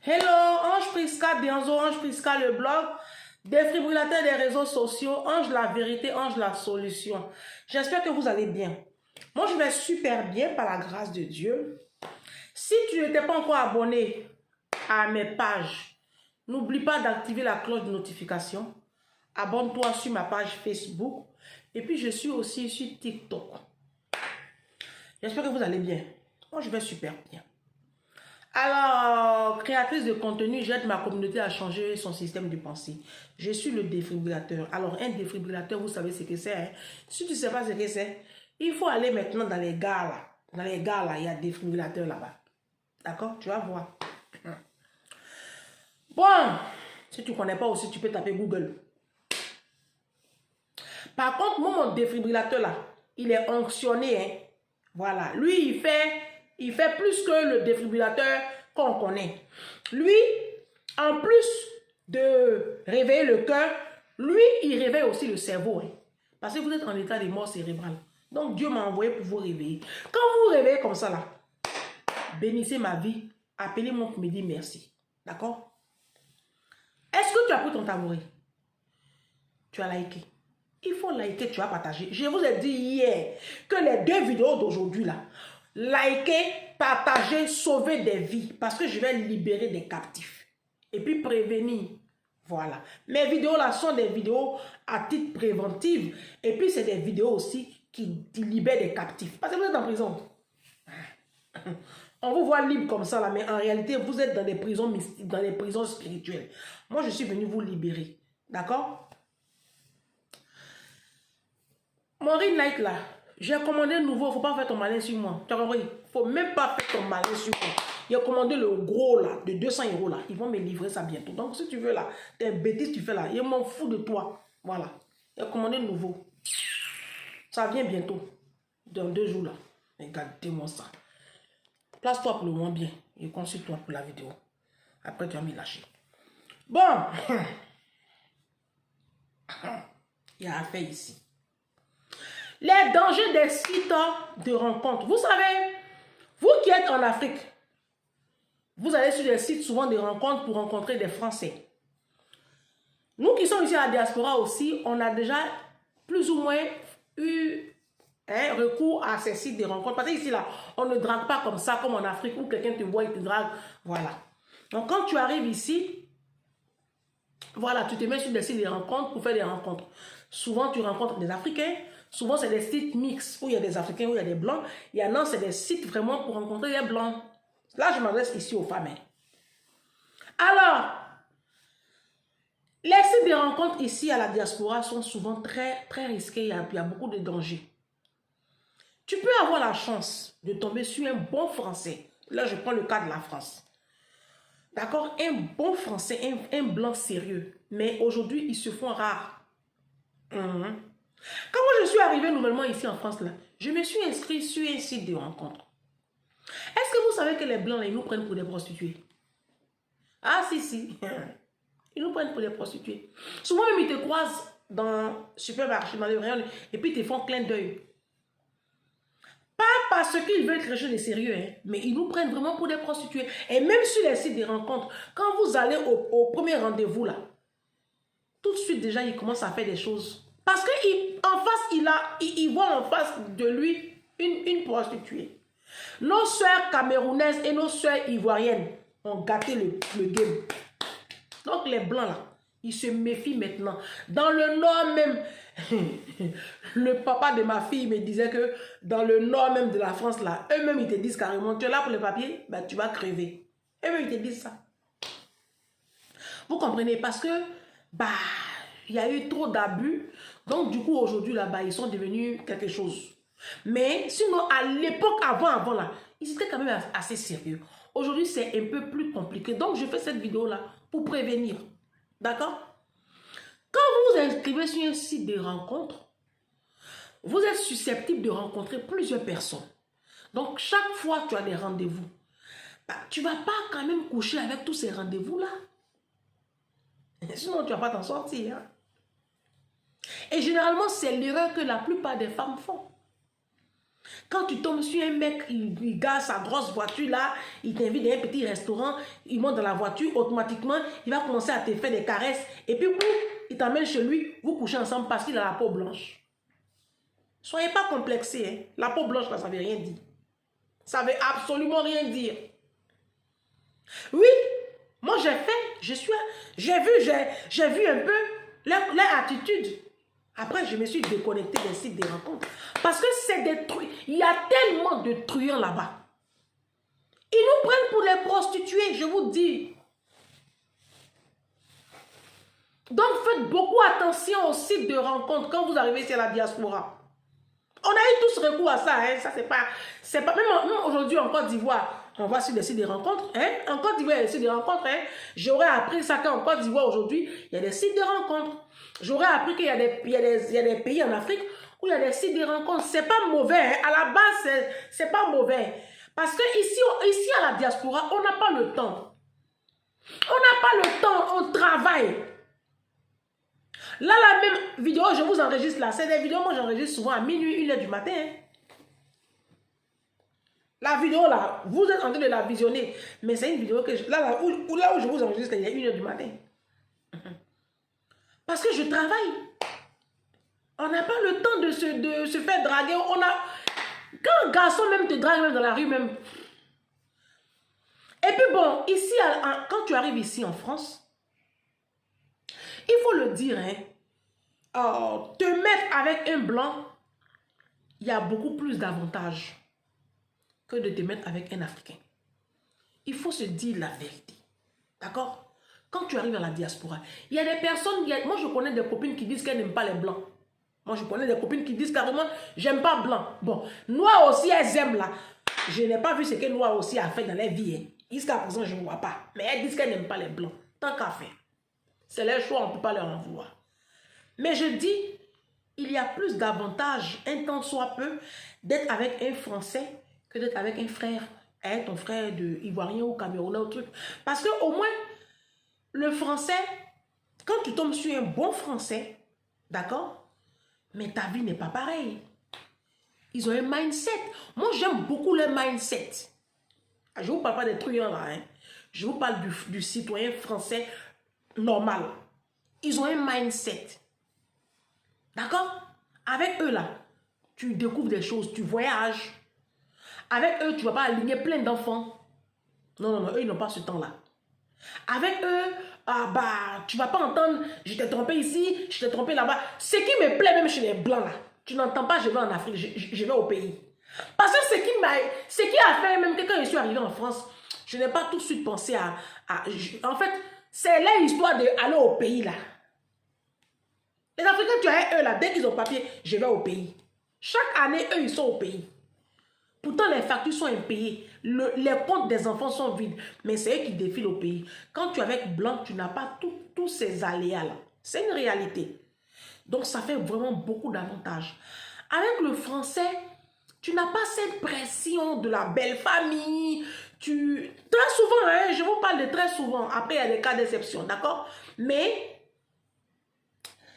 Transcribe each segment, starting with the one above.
Hello, Ange Prisca, Bienzo, Ange Prisca, le blog, défibrillateur des réseaux sociaux, Ange la vérité, Ange la solution. J'espère que vous allez bien. Moi, je vais super bien par la grâce de Dieu. Si tu n'étais pas encore abonné à mes pages, n'oublie pas d'activer la cloche de notification. Abonne-toi sur ma page Facebook. Et puis, je suis aussi sur TikTok. J'espère que vous allez bien. Moi, je vais super bien. Alors, créatrice de contenu, j'aide ma communauté à changer son système de pensée. Je suis le défibrillateur. Alors, un défibrillateur, vous savez ce que c'est. Hein? Si tu ne sais pas ce que c'est, il faut aller maintenant dans les gares là. Dans les gares là, il y a des défibrillateurs là-bas. D'accord? Tu vas voir. Bon, si tu ne connais pas aussi, tu peux taper Google. Par contre, mon défibrillateur là, il est onctionné. Hein? Voilà. Lui, il fait plus que le défibrillateur qu'on connaît. Lui, en plus de réveiller le cœur, lui, il réveille aussi le cerveau. Hein? Parce que vous êtes en état de mort cérébrale. Donc, Dieu m'a envoyé pour vous réveiller. Quand vous vous réveillez comme ça, là, bénissez ma vie. Appelez-moi pour me dire merci. D'accord? Est-ce que tu as pris ton tabouret? Tu as liké. Il faut liker, tu as partagé. Je vous ai dit hier que les 2 vidéos d'aujourd'hui, là, liker, partager, sauver des vies. Parce que je vais libérer des captifs. Et puis prévenir. Voilà. Mes vidéos là sont des vidéos à titre préventif. Et puis c'est des vidéos aussi qui libèrent des captifs. Parce que vous êtes en prison. On vous voit libre comme ça là, mais en réalité, vous êtes dans des prisons mystiques, dans des prisons spirituelles. Moi, je suis venu vous libérer. D'accord? Maureen Like là, j'ai commandé nouveau, il ne faut pas faire ton malin sur moi. Tu as compris? Il ne faut même pas faire ton malin sur moi. J'ai commandé le gros là, de 200 € là. Ils vont me livrer ça bientôt. Donc si tu veux là, t'es bêtise tu fais là, je m'en fous de toi. Voilà. J'ai commandé nouveau. Ça vient bientôt. Dans 2 jours là. Regardez-moi ça. Place-toi pour le moins bien. Et consulte-toi pour la vidéo. Après tu vas me lâcher. Bon. Il y a affaire ici. Les dangers des sites de rencontres. Vous savez, vous qui êtes en Afrique, vous allez sur des sites souvent de rencontres pour rencontrer des Français. Nous qui sommes ici à la diaspora aussi, on a déjà plus ou moins eu recours à ces sites de rencontres. Parce que ici, là, on ne drague pas comme ça, comme en Afrique, où quelqu'un te voit et te drague. Voilà. Donc, quand tu arrives ici, voilà, tu te mets sur des sites de rencontres pour faire des rencontres. Souvent, tu rencontres des Africains. Souvent, c'est des sites mixtes où il y a des Africains, où il y a des Blancs. Il y en a, c'est des sites vraiment pour rencontrer des Blancs. Là, je m'adresse ici aux femmes. Alors, les sites de rencontres ici à la diaspora sont souvent très, très risqués. Il y a beaucoup de dangers. Tu peux avoir la chance de tomber sur un bon Français. Là, je prends le cas de la France. D'accord? Un bon Français, un Blanc sérieux. Mais aujourd'hui, ils se font rares. Quand moi je suis arrivée nouvellement ici en France, là, je me suis inscrite sur un site de rencontre. Est-ce que vous savez que les Blancs, là, ils nous prennent pour des prostituées? Ah, si. Ils nous prennent pour des prostituées. Souvent, même, ils te croisent dans le supermarché, dans les rayons, et puis ils te font clin d'œil. Pas parce qu'ils veulent quelque chose de sérieux, hein, mais ils nous prennent vraiment pour des prostituées. Et même sur les sites de rencontres, quand vous allez au premier rendez-vous, là, tout de suite, déjà, il commence à faire des choses. Parce qu'en face, il voit en face de lui une prostituée. Nos soeurs camerounaises et nos soeurs ivoiriennes ont gâté le game. Donc, les blancs, là, ils se méfient maintenant. Dans le nord même, le papa de ma fille me disait que dans le nord même de la France, là, eux-mêmes, ils te disent carrément, tu es là pour les papiers, ben, tu vas crever. Eux-mêmes, ils te disent ça. Vous comprenez? Parce que, bah, il y a eu trop d'abus. Donc, du coup, aujourd'hui, là-bas, ils sont devenus quelque chose. Mais sinon, à l'époque, avant, là, ils étaient quand même assez sérieux. Aujourd'hui, c'est un peu plus compliqué. Donc, je fais cette vidéo-là pour prévenir. D'accord? Quand vous vous inscrivez sur un site de rencontre, vous êtes susceptible de rencontrer plusieurs personnes. Donc, chaque fois que tu as des rendez-vous, bah, tu ne vas pas quand même coucher avec tous ces rendez-vous-là. Sinon, tu ne vas pas t'en sortir. Hein? Et généralement, c'est l'erreur que la plupart des femmes font. Quand tu tombes sur un mec, il gare sa grosse voiture là, il t'invite dans un petit restaurant, il monte dans la voiture, automatiquement, il va commencer à te faire des caresses. Et puis, boum, il t'emmène chez lui, vous couchez ensemble parce qu'il a la peau blanche. Soyez pas complexés. Hein. La peau blanche, là, ça ne veut rien dire. Ça ne veut absolument rien dire. Oui, moi j'ai fait, j'ai vu un peu leur attitude. Après, je me suis déconnecté des sites des rencontres. Parce que c'est des trucs. Il y a tellement de truands là-bas. Ils nous prennent pour les prostituées, je vous dis. Donc, faites beaucoup attention aux sites de rencontres quand vous arrivez sur la diaspora. On a eu tous recours à ça. Hein. Ça, c'est pas même aujourd'hui en Côte d'Ivoire. On va sur des sites de rencontres. Hein? En Côte d'Ivoire, il y a des sites de rencontres. Hein? J'aurais appris ça qu'en Côte d'Ivoire aujourd'hui, il y a des sites de rencontres. J'aurais appris qu'il y a des pays en Afrique où il y a des sites de rencontres. C'est pas mauvais. Hein? À la base, c'est pas mauvais. Parce que ici à la diaspora, on n'a pas le temps. On n'a pas le temps, on travaille. Là, la même vidéo, je vous enregistre là. C'est des vidéos, moi j'enregistre souvent à minuit, 1h du matin. Hein? La vidéo là, vous êtes en train de la visionner. Mais c'est une vidéo que là où je vous enregistre, il est 1h du matin. Parce que je travaille. On n'a pas le temps de se faire draguer. Quand un garçon même te drague même dans la rue même. Et puis bon, ici, quand tu arrives ici en France, il faut le dire, hein, te mettre avec un blanc, il y a beaucoup plus d'avantages que de te mettre avec un Africain. Il faut se dire la vérité. D'accord? Quand tu arrives à la diaspora, il y a des personnes, moi je connais des copines qui disent qu'elles n'aiment pas les blancs. Moi je connais des copines qui disent carrément, j'aime pas blanc. Bon, noir aussi, elles aiment là. Je n'ai pas vu ce que noir aussi a fait dans leur vie. Hein. Jusqu'à présent, je ne vois pas. Mais elles disent qu'elles n'aiment pas les blancs. Tant qu'à faire. C'est leur choix, on ne peut pas leur en vouloir. Mais je dis, il y a plus d'avantages, un temps soit peu, d'être avec un Français que d'être avec un frère. Hein, ton frère de Ivoirien ou Camerounais ou truc. Parce qu'au moins, le français, quand tu tombes sur un bon français, d'accord, mais ta vie n'est pas pareille. Ils ont un mindset. Moi, j'aime beaucoup le mindset. Je ne vous parle pas des truands là. Hein. Je vous parle du citoyen français normal. Ils ont un mindset. D'accord? Avec eux là, tu découvres des choses, tu voyages. Avec eux, tu ne vas pas aligner plein d'enfants. Non, non, non, eux, ils n'ont pas ce temps-là. Avec eux, tu ne vas pas entendre, je t'ai trompé ici, je t'ai trompé là-bas. Ce qui me plaît même chez les Blancs là, tu n'entends pas, je vais en Afrique, je vais au pays. Parce que ce qui a fait même que quand je suis arrivé en France, je n'ai pas tout de suite pensé en fait, c'est l'histoire d'aller au pays là. Les Africains, tu as eux là, dès qu'ils ont papier, je vais au pays. Chaque année, eux, ils sont au pays. Pourtant, les factures sont impayées. Les comptes des enfants sont vides. Mais c'est eux qui défilent au pays. Quand tu es avec blanc, tu n'as pas tous ces aléas-là. C'est une réalité. Donc, ça fait vraiment beaucoup d'avantages. Avec le français, tu n'as pas cette pression de la belle famille. Très souvent, hein, je vous parle de très souvent. Après, il y a des cas d'exception, d'accord? Mais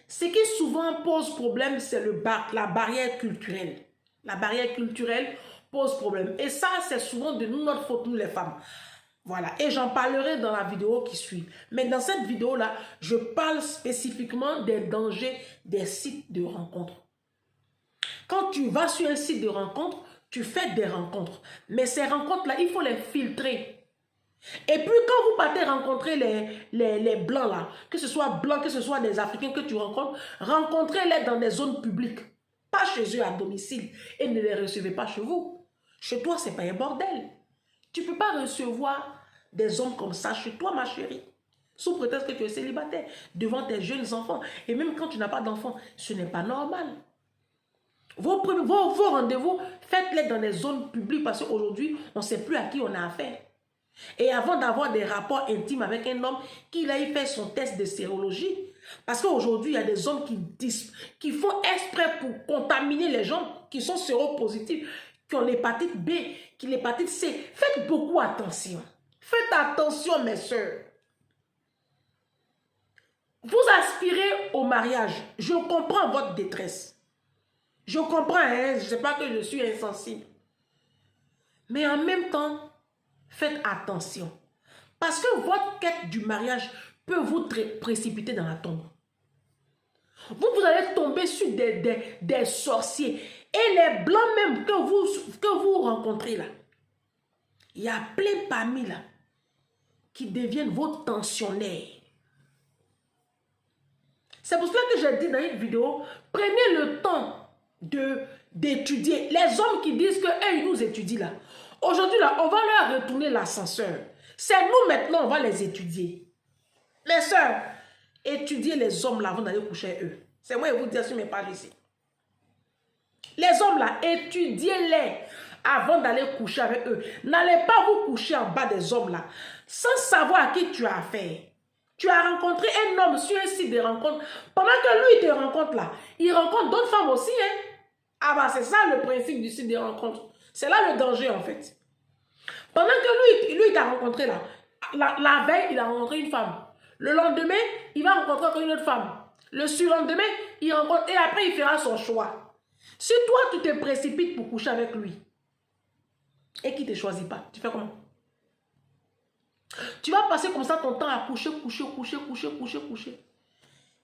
ce qui souvent pose problème, c'est la barrière culturelle. La barrière culturelle pose problème. Et ça, c'est souvent de notre faute, nous les femmes. Voilà. Et j'en parlerai dans la vidéo qui suit. Mais dans cette vidéo-là, je parle spécifiquement des dangers des sites de rencontres. Quand tu vas sur un site de rencontre, tu fais des rencontres. Mais ces rencontres-là, il faut les filtrer. Et puis, quand vous partez rencontrer les blancs, là, que ce soit blancs, que ce soit des Africains que tu rencontres, rencontrez-les dans des zones publiques. Pas chez eux à domicile. Et ne les recevez pas chez vous. Chez toi, ce n'est pas un bordel. Tu ne peux pas recevoir des hommes comme ça chez toi, ma chérie. Sous prétexte que tu es célibataire, devant tes jeunes enfants. Et même quand tu n'as pas d'enfants, ce n'est pas normal. Vos rendez-vous, faites-les dans des zones publiques parce qu'aujourd'hui, on ne sait plus à qui on a affaire. Et avant d'avoir des rapports intimes avec un homme, qu'il aille faire son test de sérologie. Parce qu'aujourd'hui, il y a des hommes qui font exprès pour contaminer les gens qui sont séropositifs, qui ont l'hépatite B, qui ont l'hépatite C. Faites beaucoup attention. Faites attention, mes soeurs. Vous aspirez au mariage. Je comprends votre détresse. Je comprends, hein, je ne sais pas que je suis insensible. Mais en même temps, faites attention. Parce que votre quête du mariage peut vous précipiter dans la tombe. Vous allez tomber sur des sorciers. Et les blancs même que vous rencontrez là, il y a plein parmi là qui deviennent vos tensionnaires. C'est pour cela que j'ai dit dans une vidéo, prenez le temps d'étudier. Les hommes qui disent que ils nous étudient là. Aujourd'hui là, on va leur retourner l'ascenseur. C'est nous maintenant, on va les étudier. Mes soeurs, étudiez les hommes là avant d'aller coucher avec eux. C'est moi qui vous dis sur mes pages ici. Les hommes là, étudiez-les avant d'aller coucher avec eux. N'allez pas vous coucher en bas des hommes là, sans savoir à qui tu as affaire. Tu as rencontré un homme sur un site de rencontre. Pendant que lui, il te rencontre là, il rencontre d'autres femmes aussi. Hein? Ah bah c'est ça le principe du site de rencontre. C'est là le danger en fait. Pendant que lui il t'a rencontré là, la veille, il a rencontré une femme. Le lendemain, il va rencontrer encore une autre femme. Le surlendemain, il rencontre et après, il fera son choix. Si toi, tu te précipites pour coucher avec lui et qu'il ne te choisit pas, tu fais comment? Tu vas passer comme ça ton temps à coucher.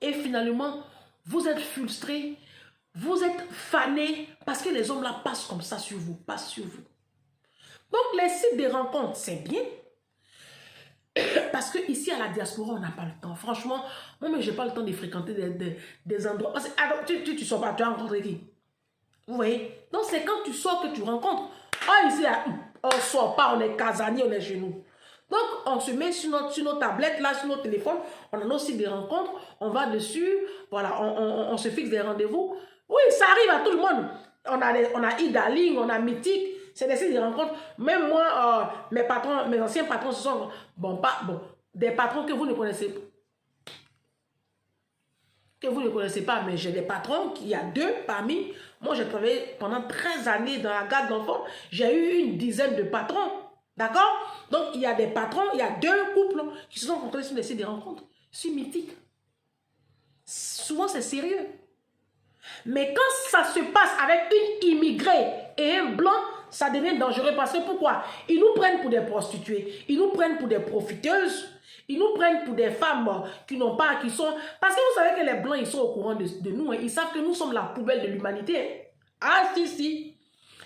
Et finalement, vous êtes frustré, vous êtes fané parce que les hommes là passent comme ça sur vous, passent sur vous. Donc, les sites de rencontres, c'est bien. Parce que ici à la diaspora, on n'a pas le temps. Franchement, moi, je n'ai pas le temps de fréquenter des endroits. Parce que, alors, tu sors pas, tu as rencontré qui? Vous voyez? Donc, c'est quand tu sors que tu rencontres. Ah, ici, là, on ne sort pas, on est casanier, on est chez nous. Donc, on se met sur nos tablettes, là, sur nos téléphones. On a aussi des rencontres. On va dessus. Voilà, on se fixe des rendez-vous. Oui, ça arrive à tout le monde. On a e-darling, on a Mythique. C'est des sites de rencontres. Même moi, mes anciens patrons, ce sont des patrons que vous ne connaissez pas. Que vous ne connaissez pas, mais j'ai des patrons, il y a 2 parmi. Moi, j'ai travaillé pendant 13 années dans la garde d'enfants. J'ai eu une dizaine de patrons. D'accord? Donc, il y a des patrons, il y a 2 couples qui se sont rencontrés sur des sites de rencontres. C'est mythique. Souvent, c'est sérieux. Mais quand ça se passe avec une immigrée et un blanc, ça devient dangereux parce que pourquoi? Ils nous prennent pour des prostituées, ils nous prennent pour des profiteuses, ils nous prennent pour des femmes qui n'ont pas, qui sont... Parce que vous savez que les blancs, ils sont au courant de nous, hein. Ils savent que nous sommes la poubelle de l'humanité. Hein. Ah si.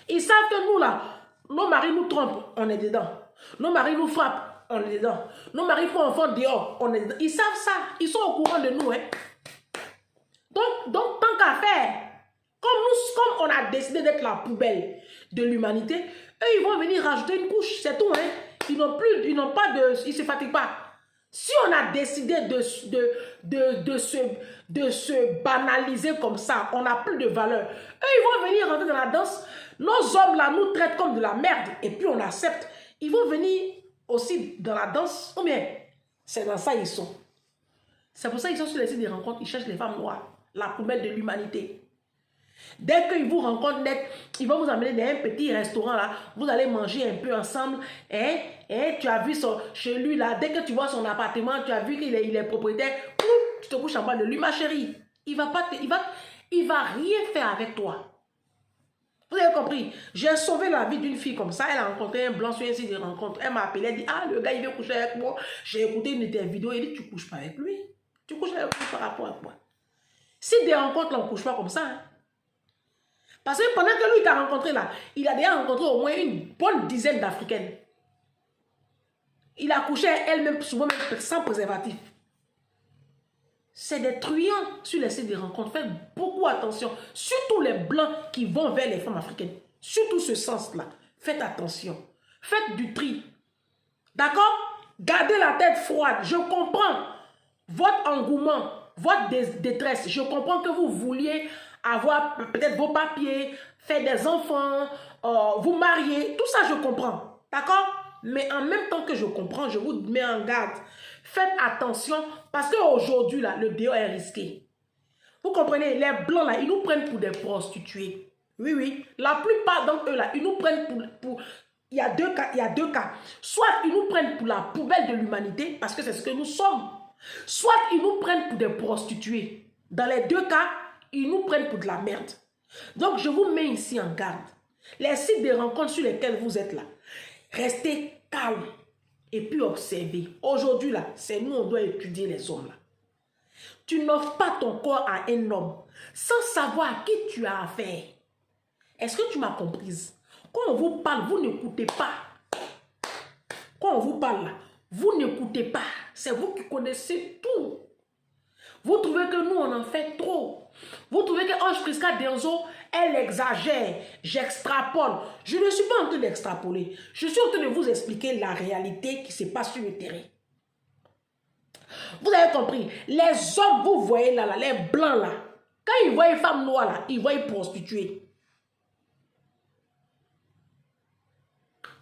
Ils savent que nous là, nos maris nous trompent, on est dedans. Nos maris nous frappent, on est dedans. Nos maris font enfant dehors, on est dedans. Ils savent ça, ils sont au courant de nous. Hein. Donc tant qu'à faire, comme on a décidé d'être la poubelle de l'humanité, eux, ils vont venir rajouter une couche, c'est tout. Hein. Ils se fatiguent pas. Si on a décidé de se banaliser comme ça, on n'a plus de valeur. Eux, ils vont venir rentrer dans la danse. Nos hommes là nous traitent comme de la merde et puis on accepte. Ils vont venir aussi dans la danse. Ou bien, c'est dans ça ils sont. C'est pour ça qu'ils sont sur les sites de rencontres, ils cherchent les femmes noires, la poubelle de l'humanité. Dès qu'ils vous rencontrent net, ils vont vous amener dans un petit restaurant là, vous allez manger un peu ensemble. Tu as vu chez lui là, dès que tu vois son appartement, tu as vu qu'il est propriétaire, tu te couches en bas de lui, ma chérie. Il va rien faire avec toi. Vous avez compris? J'ai sauvé la vie d'une fille comme ça. Elle a rencontré un blanc sur un site de rencontre. Elle m'a appelé, elle dit, ah, le gars, il veut coucher avec moi. J'ai écouté une de tes vidéos. Il dit, tu couches pas avec lui. Tu couches avec lui par rapport à quoi? Si des rencontres, là, on ne couche pas comme ça. Hein. Parce que pendant que lui t'a rencontré là, il a déjà rencontré au moins une bonne dizaine d'Africaines. Il a couché elle-même, souvent même sans préservatif. C'est des truands sur les sites de rencontres. Faites beaucoup attention. Surtout les blancs qui vont vers les femmes africaines. Surtout ce sens-là. Faites attention. Faites du tri. D'accord? Gardez la tête froide. Je comprends votre engouement, votre détresse. Je comprends que vous vouliez avoir peut-être vos papiers, faire des enfants, vous marier. Tout ça, je comprends. D'accord? Mais en même temps que je comprends, je vous mets en garde. Faites attention parce qu'aujourd'hui, là, le dehors est risqué. Vous comprenez? Les blancs, là, ils nous prennent pour des prostituées. Oui, oui. La plupart d'entre eux, là, ils nous prennent pour... Il y a deux cas. Soit ils nous prennent pour la poubelle de l'humanité, parce que c'est ce que nous sommes. Soit ils nous prennent pour des prostituées. Dans les 2 cas, ils nous prennent pour de la merde. Donc, je vous mets ici en garde. Les sites de rencontres sur lesquels vous êtes là, restez calme et puis observez. Aujourd'hui, là, c'est nous, on doit étudier les hommes là. Tu n'offres pas ton corps à un homme sans savoir à qui tu as affaire. Est-ce que tu m'as comprise? Quand on vous parle, vous n'écoutez pas. Quand on vous parle là, vous n'écoutez pas. C'est vous qui connaissez tout. Vous trouvez que nous, on en fait trop. Vous trouvez que Ange Prisca Denzo, elle exagère. J'extrapole. Je ne suis pas en train d'extrapoler. Je suis en train de vous expliquer la réalité qui se passe sur le terrain. Vous avez compris. Les hommes, vous voyez là, les blancs là, quand ils voient une femme noire là, ils voient une prostituée.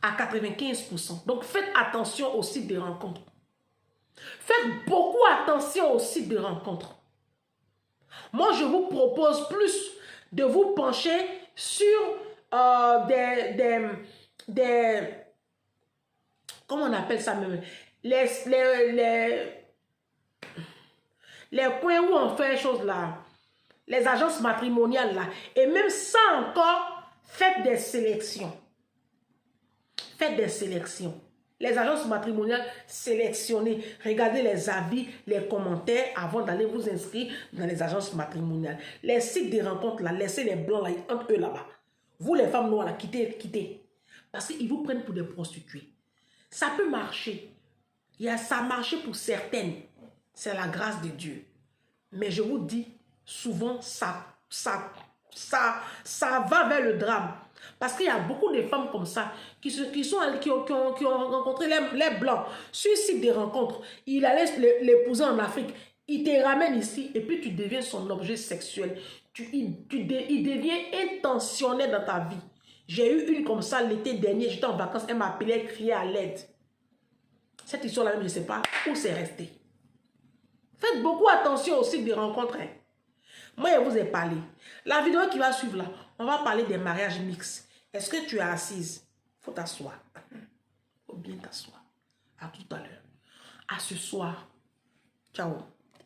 À 95%. Donc faites attention au site de rencontres. Faites beaucoup attention au site de rencontres. Moi, je vous propose plus de vous pencher sur comment on appelle ça même? Les coins où on fait les choses là. Les agences matrimoniales là. Et même ça encore, faites des sélections. Faites des sélections. Les agences matrimoniales, sélectionnez. Regardez les avis, les commentaires avant d'aller vous inscrire dans les agences matrimoniales. Les sites de rencontres, là, laissez les blancs là, entre eux là-bas. Vous, les femmes noires, là, quittez. Parce qu'ils vous prennent pour des prostituées. Ça peut marcher. Ça a marché pour certaines. C'est la grâce de Dieu. Mais je vous dis, souvent, ça va vers le drame. Parce qu'il y a beaucoup de femmes comme ça qui ont rencontré les blancs sur le site de rencontres. Il allait l'épouser en Afrique. Il te ramène ici et puis tu deviens son objet sexuel. Il devient intentionnel dans ta vie. J'ai eu une comme ça l'été dernier. J'étais en vacances. Elle m'appelait, elle criait à l'aide. Cette histoire-là, je ne sais pas où c'est resté. Faites beaucoup attention au site de rencontres. Hein. Moi, je vous ai parlé. La vidéo qui va suivre là, on va parler des mariages mixtes. Est-ce que tu es assise? Il faut t'asseoir. Il faut bien t'asseoir. À tout à l'heure. À ce soir. Ciao.